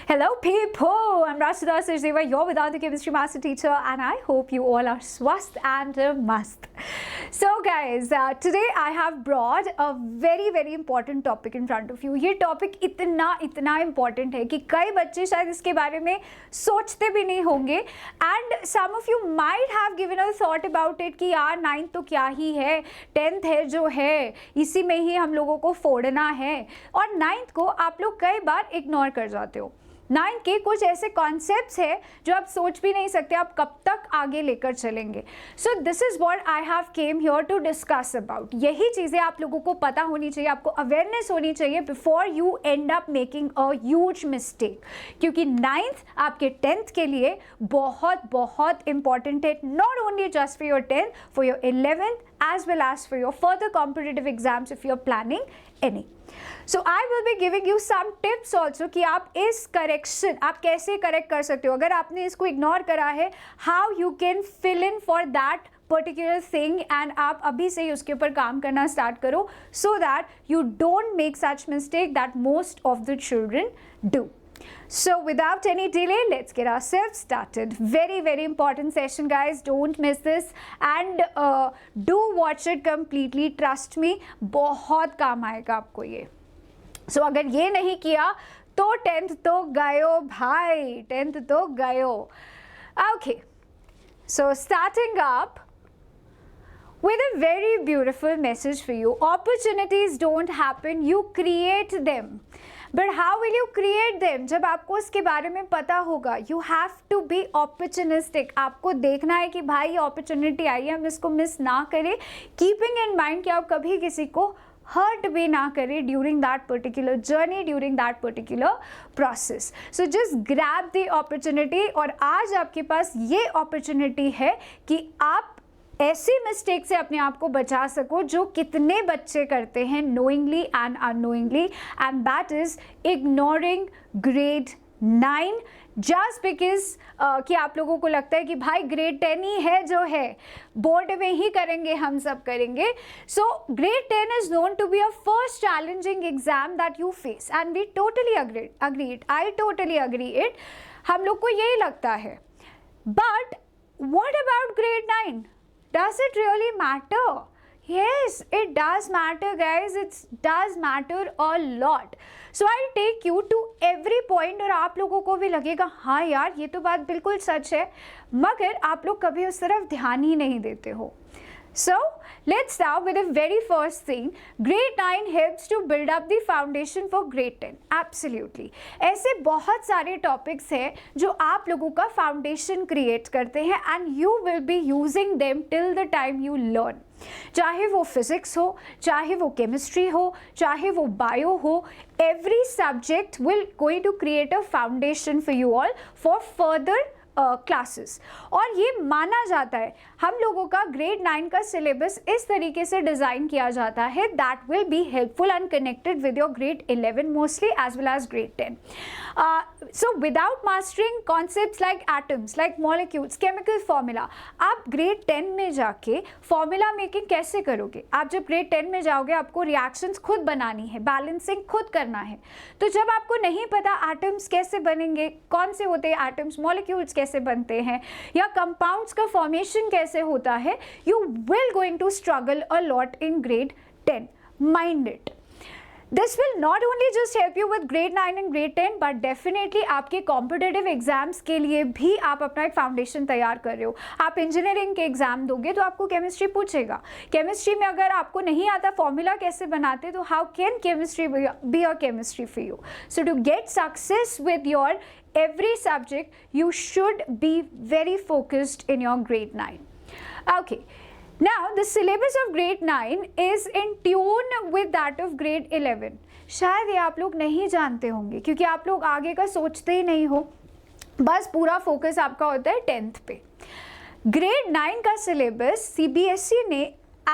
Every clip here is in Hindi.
Hello, people. I'm Rashida Sachdeva, your Vedanta chemistry master teacher, and I hope you all are swast and mast. So, guys, today I have brought a very important topic in front of you. ये topic इतना important है कि कई बच्चे शायद इसके बारे में सोचते भी नहीं होंगे. And some of you might have given a thought about it कि यार 9th तो क्या ही है, 10th है जो है, इसी में ही हम लोगों को फोड़ना है. और 9th को आप लोग कई बार इग्नोर कर जाते हो. 9th के कुछ ऐसे कॉन्सेप्ट्स है जो आप सोच भी नहीं सकते आप कब तक आगे लेकर चलेंगे. So this is what I have came here to discuss about. यही चीज़ें आप लोगों को पता होनी चाहिए, आपको अवेयरनेस होनी चाहिए before you and up making a huge mistake. क्योंकि 9th आपके 10th के लिए बहुत इंपॉर्टेंट है. Not only just for your 10th, for your 11th as well as for your further competitive exams if you're planning any. So I will be giving you some tips also कि आप इस correction आप कैसे correct कर सकते हो. अगर आपने इसको ignore करा है, how you can fill in for that particular thing and आप अभी से ही उसके ऊपर काम करना start करो so that you don't make such mistake that most of the children do. So without any delay, let's get ourselves started. Very important session, guys. Don't miss this and do watch it completely. Trust me, बहुत काम आएगा आपको ये. So अगर ये नहीं किया तो 10th तो गयो भाई, 10th तो गयो. Okay, so starting up with a very beautiful message for you. Opportunities don't happen, you create them. But how will you create them? जब आपको उसके बारे में पता होगा. You have to be opportunistic. आपको देखना है कि भाई ये opportunity आई है, हम इसको मिस ना करें. Keeping in mind कि आप कभी किसी को hurt भी ना करें during that particular journey, during that particular process. So just grab the opportunity. और आज आपके पास ये opportunity है कि आप ऐसी मिस्टेक से अपने आप को बचा सको जो कितने बच्चे करते हैं knowingly and unknowingly, and that is ignoring grade 9 just because कि आप लोगों को लगता है कि भाई grade 10 ही है जो है, बोर्ड में ही करेंगे, हम सब करेंगे. So grade 10 is known to be a first challenging exam that you face and we totally agree it. I totally agree it. हम लोग को यही लगता है. But what about grade 9? Does it really matter? Yes, it does matter, guys. It does matter a lot. So I'll take you to every point और आप लोगों को भी लगेगा हाँ यार ये तो बात बिल्कुल सच है, मगर आप लोग कभी उस तरफ ध्यान ही नहीं देते हो. So let's start with the very first thing. Grade 9 helps to build up the foundation for grade 10. Absolutely. ऐसे बहुत सारे topics हैं जो आप लोगों का foundation create करते हैं and you will be using them till the time you learn. चाहे वो physics हो, चाहे वो chemistry हो, चाहे वो bio हो, every subject will going to create a foundation for you all for further classes. और ये माना जाता है हम लोगों का ग्रेड 9 का सिलेबस इस तरीके से डिज़ाइन किया जाता है that will be helpful and connected with your grade 11 mostly as well as grade 10. So without mastering concepts like atoms, like molecules, chemical formula, आप ग्रेड 10 में जाके फॉर्मूला मेकिंग कैसे करोगे? आप जब ग्रेड 10 में जाओगे आपको रिएक्शंस खुद बनानी है, बैलेंसिंग खुद करना है. तो जब आपको नहीं पता एटम्स कैसे बनेंगे, कौन से होते हैं एटम्स, मॉलिक्यूल्स कैसे बनते हैं, या कंपाउंड्स का फॉर्मेशन कैसे होता है, you will going to struggle a lot in grade 10. Mind it. This will not only just help you with grade 9 and grade 10 but definitely आपके competitive exams के लिए भी आप अपना एक फाउंडेशन तैयार कर रहे हो. आप इंजीनियरिंग के एग्जाम दोगे तो आपको केमिस्ट्री पूछेगा. केमिस्ट्री में अगर आपको नहीं आता फॉर्मूला कैसे बनाते तो how can chemistry be a chemistry for you. So to get success with your every subject you should be very focused in your grade 9. Okay. Now the syllabus of grade 9 is in tune with that of grade 11. शायद ये आप लोग नहीं जानते होंगे क्योंकि आप लोग आगे का सोचते ही नहीं हो, बस पूरा फोकस आपका होता है 10th पे. ग्रेड 9 का सिलेबस CBSE ने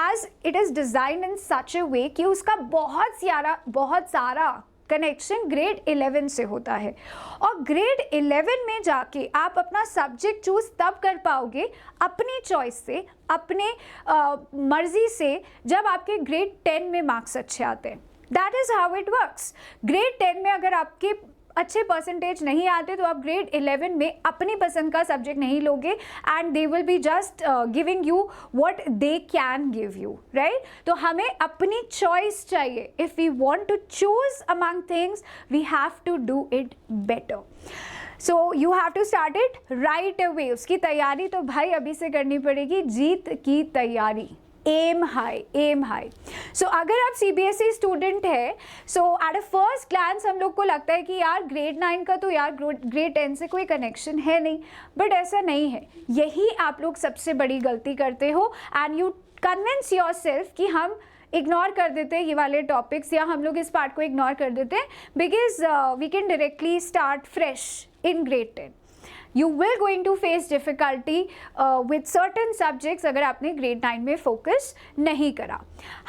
as it is designed in such a way कि उसका बहुत सारा कनेक्शन ग्रेड 11 से होता है. और ग्रेड 11 में जाके आप अपना सब्जेक्ट चूज तब कर पाओगे अपनी चॉइस से, अपने मर्जी से, जब आपके ग्रेड 10 में मार्क्स अच्छे आते हैं. That is how it works. Grade 10 में अगर आपके अच्छे परसेंटेज नहीं आते तो आप ग्रेड 11 में अपनी पसंद का सब्जेक्ट नहीं लोगे and they will be just giving you what they can give you, right? तो हमें अपनी चॉइस चाहिए. If we want to choose among things we have to do it better. So you have to start it right away. उसकी तैयारी तो भाई अभी से करनी पड़ेगी, जीत की तैयारी. Aim high, aim high. So अगर आप CBSE स्टूडेंट है, so at a first glance हम लोग को लगता है कि यार ग्रेड 9 का तो यार ग्रेड 10 से कोई कनेक्शन है नहीं, बट ऐसा नहीं है. यही आप लोग सबसे बड़ी गलती करते हो and you convince your self कि हम इग्नोर कर देते हैं ये वाले टॉपिक्स या हम लोग इस पार्ट को इग्नोर कर देते हैं because we can directly start fresh in grade 10. You will going to face difficulty with certain subjects अगर आपने grade 9 में focus नहीं करा.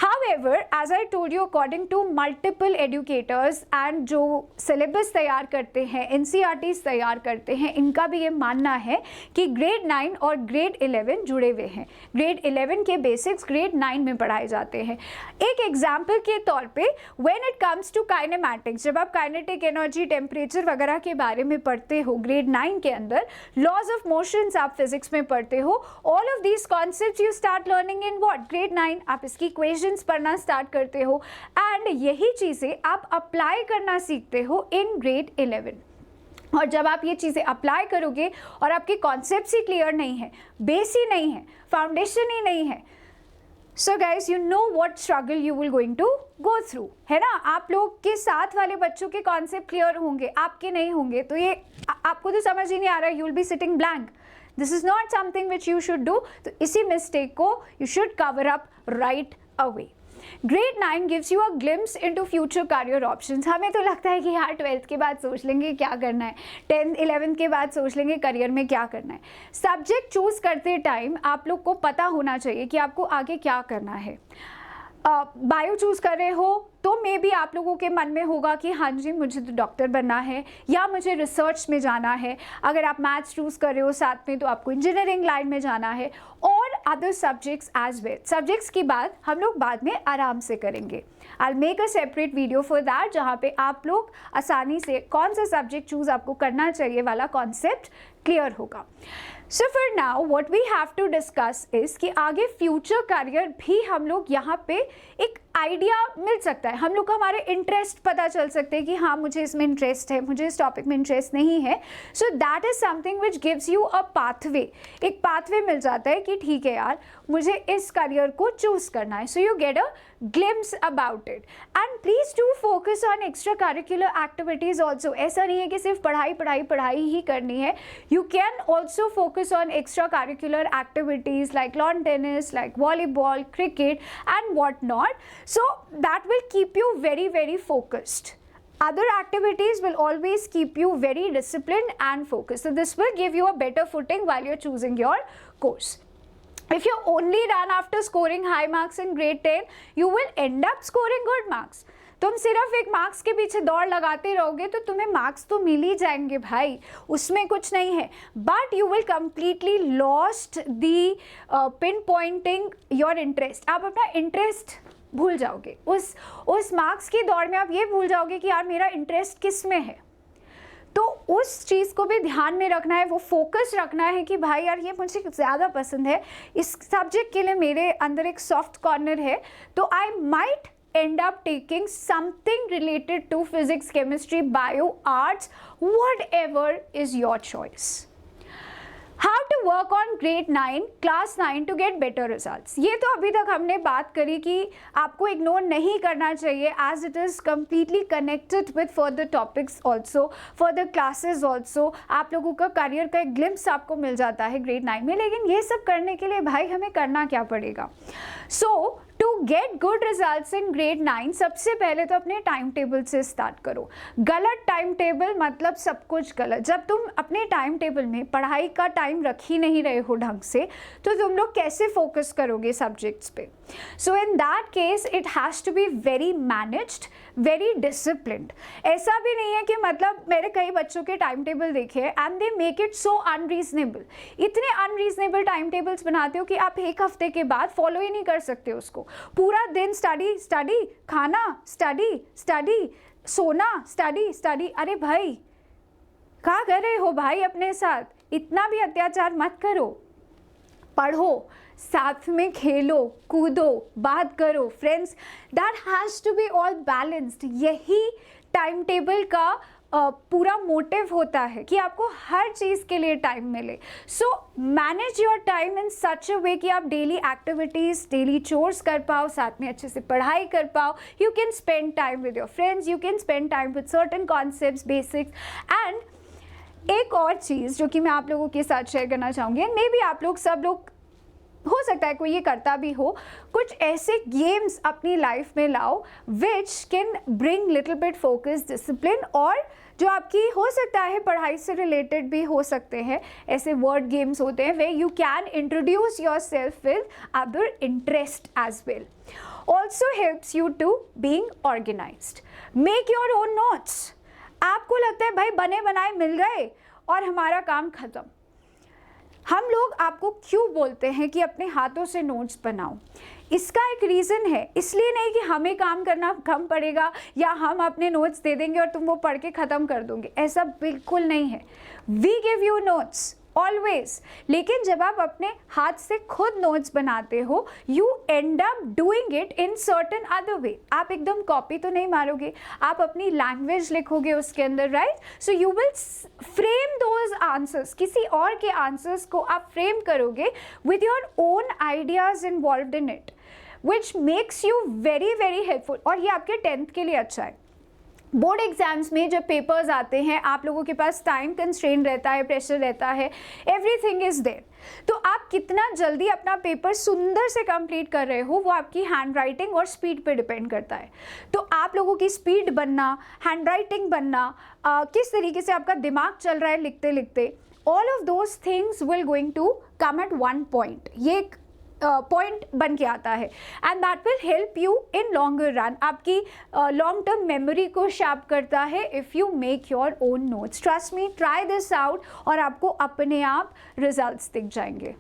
However, as I told you, according to multiple educators and जो syllabus तैयार करते हैं, NCERTs तैयार करते हैं, इनका भी ये मानना है कि grade 9 और grade 11 जुड़े हुए हैं. grade 11 के basics grade 9 में पढ़ाए जाते हैं. एक एग्जाम्पल के तौर पे when it comes to kinematics, जब आप kinetic energy, temperature वगैरह के बारे में पढ़ते हो grade 9 के अंदर, लॉज ऑफ मोशंस आप फिजिक्स में पढ़ते हो, all of these concepts you start learning in what grade 9. आप इसकी इक्वेशंस पढ़ना स्टार्ट करते हो एंड यही चीज़ें आप अप्लाई करना सीखते हो इन ग्रेड 11. और जब आप ये चीज़ें अप्लाई करोगे और आपके कॉन्सेप्ट्स ही क्लियर नहीं है, बेस ही नहीं है, फाउंडेशन ही नहीं है, so guys you know what struggle you will going to go through, है ना? आप लोग के साथ वाले बच्चों के कॉन्सेप्ट क्लियर होंगे, आपके नहीं होंगे, तो ये आपको तो समझ ही नहीं आ रहा है. You will be sitting blank. This is not something which you should do. तो इसी मिस्टेक को you should cover up right away. Grade 9 gives you a glimpse into future career options. हमें तो लगता है कि यार 12th के बाद सोच लेंगे क्या करना है, 10th 11th के बाद सोच लेंगे करियर में क्या करना है. सब्जेक्ट चूज करते टाइम आप लोग को पता होना चाहिए कि आपको आगे क्या करना है. बायो चूज कर रहे हो तो मे बी आप लोगों के मन में होगा कि हाँ जी मुझे तो डॉक्टर बनना है या मुझे रिसर्च में जाना है. अगर आप मैथ्स चूज कर रहे हो साथ में तो आपको इंजीनियरिंग लाइन में जाना है और other subjects as well. Subjects की बात हम लोग बाद में आराम से करेंगे. I make a separate video for that जहाँ पे आप लोग आसानी से कौन सा सब्जेक्ट चूज आपको करना चाहिए वाला कॉन्सेप्ट क्लियर होगा. So for now what we have to discuss is कि आगे फ्यूचर करियर भी हम लोग यहाँ पे एक आइडिया मिल सकता है. हम लोग को हमारे इंटरेस्ट पता चल सकते हैं कि हाँ मुझे इसमें इंटरेस्ट है, मुझे इस टॉपिक में इंटरेस्ट नहीं है. So that is something which gives you a pathway. एक पाथवे मिल जाता है कि ठीक है यार मुझे इस करियर को चूज करना है. So you get a glimpse about it and please do focus on extra curricular activities also. ऐसा नहीं है कि सिर्फ पढ़ाई पढ़ाई पढ़ाई ही करनी है. You can also focus on extra curricular activities like lawn tennis, like volleyball, cricket and what not. So that will keep you very, very focused. Other activities will always keep you very disciplined and focused. So this will give you a better footing while you're choosing your course. If you only run after scoring high marks in grade 10, you will end up scoring good marks. तुम सिर्फ एक मार्क्स के पीछे दौड़ लगाते रहोगे तो तुम्हें मार्क्स तो मिल ही जाएंगे भाई, उसमें कुछ नहीं है. But you will completely lost the pin pointing your interest. आप अपना इंटरेस्ट भूल जाओगे उस मार्क्स की दौड़ में. आप ये भूल जाओगे कि यार मेरा इंटरेस्ट किस में है. तो उस चीज़ को भी ध्यान में रखना है, वो फोकस रखना है कि भाई यार ये मुझे ज़्यादा पसंद है, इस सब्जेक्ट के लिए मेरे अंदर एक सॉफ्ट कॉर्नर है, तो I might end up taking something related to physics, chemistry, bio, arts, whatever is your choice. How to work on grade 9, class 9 to get better results. ये तो अभी तक हमने बात करी कि आपको इग्नोर नहीं करना चाहिए as it is completely connected with further topics also, further classes also. आप लोगों का करियर का एक ग्लिम्स आपको मिल जाता है ग्रेड 9 में. लेकिन ये सब करने के लिए भाई हमें करना क्या पड़ेगा? So to get good results in grade 9 सबसे पहले तो अपने टाइम टेबल से स्टार्ट करो. गलत टाइम टेबल मतलब सब कुछ गलत. जब तुम अपने टाइम टेबल में पढ़ाई का टाइम रख ही नहीं रहे हो ढंग से तो तुम लोग कैसे फोकस करोगे सब्जेक्ट्स पे. So in that case it has to be very managed, very disciplined. ऐसा भी नहीं है कि मतलब मेरे कई बच्चों के टाइम टेबल देखे and they make it so unreasonable, इतने अनरीजनेबल टाइम टेबल्स बनाते हो कि आप एक हफ्ते के बाद फॉलो ही नहीं कर सकते उसको। पूरा दिन स्टडी स्टडी, खाना स्टडी स्टडी, सोना स्टडी स्टडी। अरे भाई क्या कर रहे हो भाई अपने साथ? इतना भी अत्याचार मत करो। पढ़ो, साथ में खेलो, कूदो, बात करो, friends, that has to be all balanced. यही टाइम टेबल का पूरा मोटिव होता है कि आपको हर चीज़ के लिए टाइम मिले। सो मैनेज योर टाइम इन सच अ वे कि आप डेली एक्टिविटीज़, डेली चोर्स कर पाओ, साथ में अच्छे से पढ़ाई कर पाओ। You can spend time with your friends, you can spend time with certain concepts, basics. And एक और चीज़ जो कि मैं आप लोगों के साथ शेयर करना चाहूँगी, मे बी आप लोग सब लोग, हो सकता है कोई ये करता भी हो, कुछ ऐसे गेम्स अपनी लाइफ में लाओ which can bring little bit focus, discipline, और जो आपकी हो सकता है पढ़ाई से रिलेटेड भी हो सकते हैं। ऐसे वर्ड गेम्स होते हैं way you can introduce yourself with other interest as well. Also helps you to being organised. Make your own notes. आपको लगता है भाई बने बनाए मिल गए और हमारा काम खत्म। हम लोग आपको क्यों बोलते हैं कि अपने हाथों से नोट्स बनाओ? इसका एक रीज़न है, इसलिए नहीं कि हमें काम करना कम पड़ेगा या हम अपने नोट्स दे देंगे और तुम वो पढ़ के ख़त्म कर दोगे, ऐसा बिल्कुल नहीं है। We give you notes always, लेकिन जब आप अपने हाथ से खुद नोट्स बनाते हो, you and up doing it in certain other way. आप एकदम कॉपी तो नहीं मारोगे, आप अपनी लैंग्वेज लिखोगे उसके अंदर, right? So you will frame those answers, किसी और के आंसर्स को आप फ्रेम करोगे with your own ideas involved in it, which makes you very very helpful. और ये आपके 10th के लिए अच्छा है। बोर्ड एग्जाम्स में जब पेपर्स आते हैं, आप लोगों के पास टाइम कंस्ट्रेन रहता है, प्रेशर रहता है, एवरीथिंग इज देयर। तो आप कितना जल्दी अपना पेपर सुंदर से कंप्लीट कर रहे हो, वो आपकी हैंड राइटिंग और स्पीड पे डिपेंड करता है। तो आप लोगों की स्पीड बनना, हैंड राइटिंग बनना, किस तरीके से आपका दिमाग चल रहा है लिखते लिखते, all of those things will going to come at one point. ये एक पॉइंट बन के आता है and that will help you in longer run. आपकी लॉन्ग टर्म मेमोरी को शार्प करता है if you make your own notes. Trust me, try this out और आपको अपने आप रिजल्ट्स दिख जाएंगे।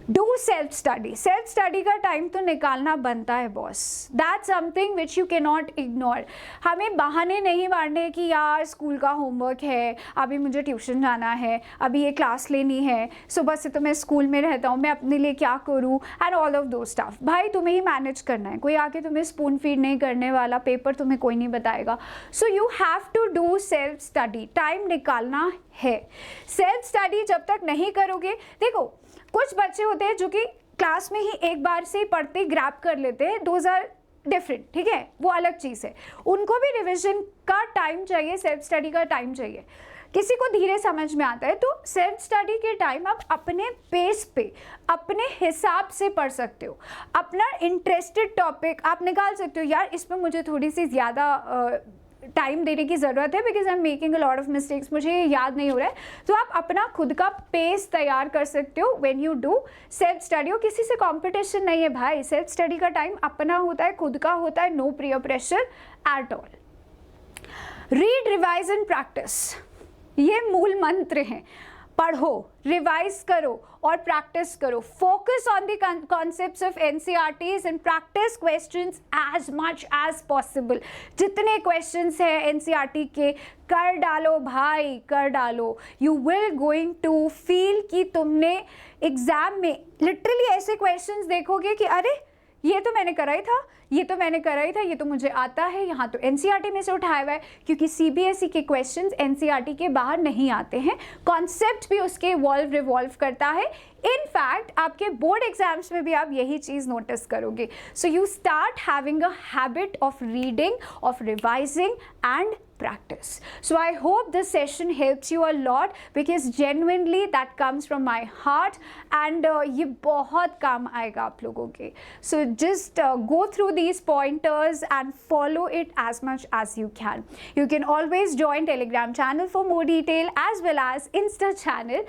Do self study. Self study का टाइम तो निकालना बनता है boss, that something which you can not ignore. हमें बहाने नहीं मारने कि यार स्कूल का होमवर्क है, अभी मुझे ट्यूशन जाना है, अभी ये क्लास लेनी है, सुबह से तो मैं स्कूल में रहता हूँ, मैं अपने लिए क्या करूँ, एंड ऑल ऑफ दो स्टफ। भाई तुम्हें ही मैनेज करना है, कोई आके तुम्हें स्पून फीड नहीं करने वाला, पेपर तुम्हें कोई नहीं बताएगा। So you have to do self study, time निकालना है। सेल्फ स्टडी जब तक नहीं करोगे, देखो कुछ बच्चे होते हैं जो कि क्लास में ही एक बार से पढ़ते ग्रैब कर लेते हैं, दोज आर डिफरेंट, ठीक है, वो अलग चीज़ है। उनको भी रिविजन का टाइम चाहिए, सेल्फ स्टडी का टाइम चाहिए। किसी को धीरे समझ में आता है, तो सेल्फ स्टडी के टाइम आप अपने पेस पे, अपने हिसाब से पढ़ सकते हो। अपना इंटरेस्टेड टॉपिक आप निकाल सकते हो, यार इसमें मुझे थोड़ी सी ज़्यादा टाइम देने की ज़रूरत है because I am making a lot of mistakes, मुझे ये याद नहीं हो रहा है। तो आप अपना खुद का पेस तैयार कर सकते हो when you do self study. और किसी से कंपटीशन नहीं है भाई, सेल्फ स्टडी का टाइम अपना होता है, खुद का होता है, no peer pressure at all. Read, revise and practice, ये मूल मंत्र हैं। पढ़ो, रिवाइज करो और प्रैक्टिस करो। Focus on the concepts of NCERTs and practice questions as much as possible. जितने क्वेश्चंस हैं एनसीईआरटी के, कर डालो भाई, कर डालो। You will going to feel कि तुमने एग्जाम में लिटरली ऐसे क्वेश्चंस देखोगे कि अरे ये तो मैंने करा ही था, ये तो मैंने करा ही था, ये तो मुझे आता है, यहाँ तो एनसीईआरटी में से उठाया हुआ है। क्योंकि सीबीएसई के क्वेश्चंस एनसीईआरटी के बाहर नहीं आते हैं, कॉन्सेप्ट भी उसके रिवॉल्व करता है। इनफैक्ट आपके बोर्ड एग्जाम्स में भी आप यही चीज़ नोटिस करोगे। So you start having a habit of reading, of revising and practice. So I hope this session helps you a lot because genuinely that comes from my heart and ये बहुत काम आएगा आप लोगों के। So just go through these pointers and follow it as much as you can. You can always join Telegram channel for more detail as well as Insta channel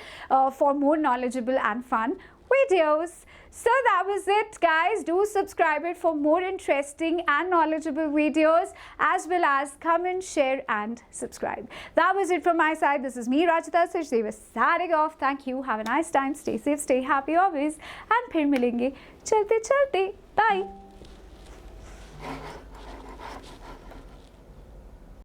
for more knowledgeable and fun videos. So that was it, guys. Do subscribe it for more interesting and knowledgeable videos, as well as comment, share and subscribe. That was it from my side. This is me, Rachita Sachdeva, signing off. Thank you. Have a nice time. Stay safe, stay happy always. And फिर मिलेंगे चलते चलते. Bye.